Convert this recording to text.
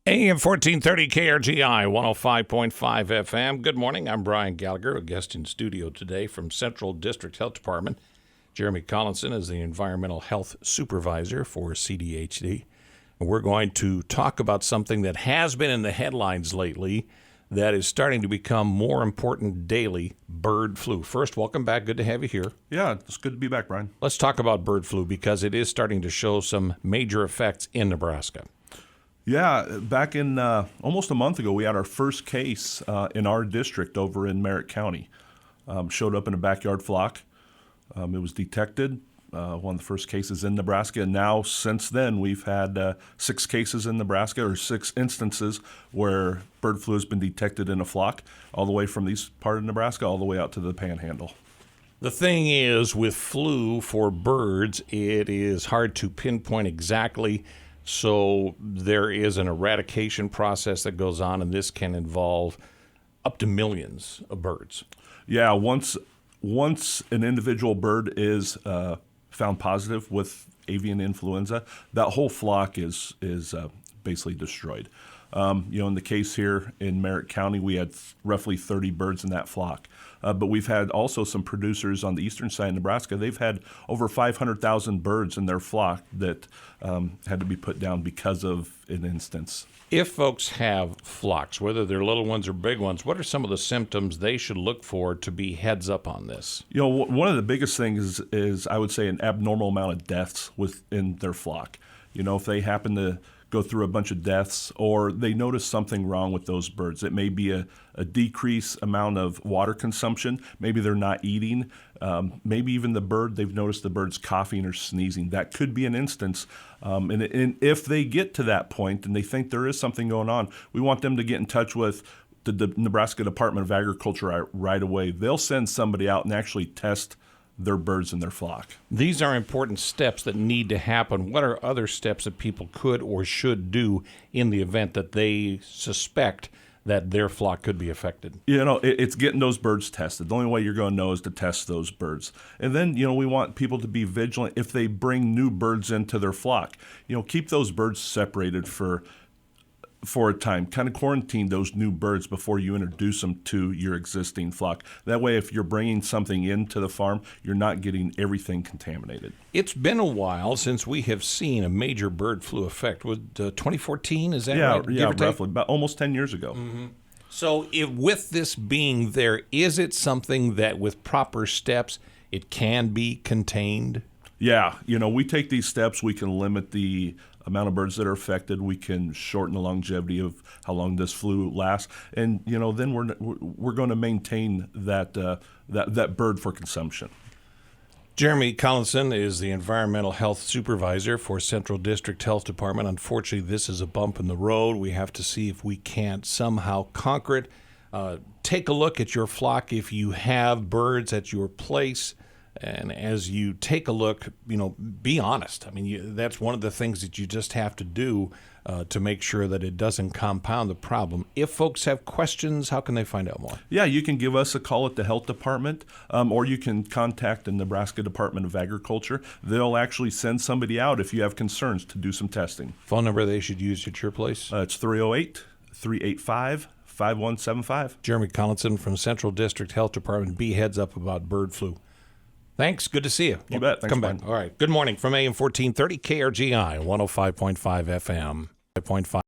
AM 1430 KRGI 105.5 FM. Good morning. I'm Brian Gallagher, a guest in studio today from Central District Health Department. Jeremy Collinson is the Environmental Health Supervisor for CDHD. And we're going to talk about something that has been in the headlines lately that is starting to become more important daily, bird flu. First, welcome back. Good to have you here. Yeah, it's good to be back, Brian. Let's talk about bird flu because it is starting to show some major effects in Nebraska. Yeah, back in almost a month ago, we had our first case in our district over in Merritt County. Showed up in a backyard flock. It was detected, one of the first cases in Nebraska. And now, since then, we've had 6 cases in Nebraska, or 6 instances where bird flu has been detected in a flock, all the way from this part of Nebraska all the way out to the Panhandle. The thing is, with flu for birds, it is hard to pinpoint exactly. So there is an eradication process that goes on, and this can involve up to millions of birds. Yeah, once an individual bird is found positive with avian influenza, that whole flock is basically destroyed. In the case here in Merritt County, we had roughly 30 birds in that flock. But we've had also some producers on the eastern side of Nebraska. They've had over 500,000 birds in their flock that had to be put down because of an instance. If folks have flocks, whether they're little ones or big ones, what are some of the symptoms they should look for to be heads up on this? One of the biggest things is I would say an abnormal amount of deaths within their flock. If they happen to go through a bunch of deaths or they notice something wrong with those birds. It may be a decreased amount of water consumption. Maybe they're not eating. Maybe even they've noticed the bird's coughing or sneezing. That could be an instance. And if they get to that point and they think there is something going on, we want them to get in touch with the Nebraska Department of Agriculture right away. They'll send somebody out and actually test their birds in their flock. These are important steps that need to happen. What are other steps that people could or should do in the event that they suspect that their flock could be affected? It's getting those birds tested. The only way you're going to know is to test those birds. And then, we want people to be vigilant if they bring new birds into their flock. Keep those birds separated for a time. Kind of quarantine those new birds before you introduce them to your existing flock. That way, if you're bringing something into the farm, you're not getting everything contaminated. It's been a while since we have seen a major bird flu effect. Was 2014, is that right? Yeah, roughly. About almost 10 years ago. Mm-hmm. So with this being there, is it something that with proper steps, it can be contained? Yeah, we take these steps, we can limit the amount of birds that are affected. We can shorten the longevity of how long this flu lasts, and then we're going to maintain that bird for consumption. Jeremy Collinson is the Environmental Health Supervisor for Central District Health Department. Unfortunately, this is a bump in the road. We have to see if we can't somehow conquer it. Take a look at your flock if you have birds at your place. And as you take a look, be honest. I mean, that's one of the things that you just have to do to make sure that it doesn't compound the problem. If folks have questions, how can they find out more? Yeah, you can give us a call at the health department, or you can contact the Nebraska Department of Agriculture. They'll actually send somebody out if you have concerns to do some testing. Phone number they should use at your place? It's 308-385-5175. Jeremy Collinson from Central District Health Department. Be heads up about bird flu. Thanks. Good to see you. You bet. Thanks, come back. All right. Good morning from AM 1430 KRGI 105.5 FM. 5.5.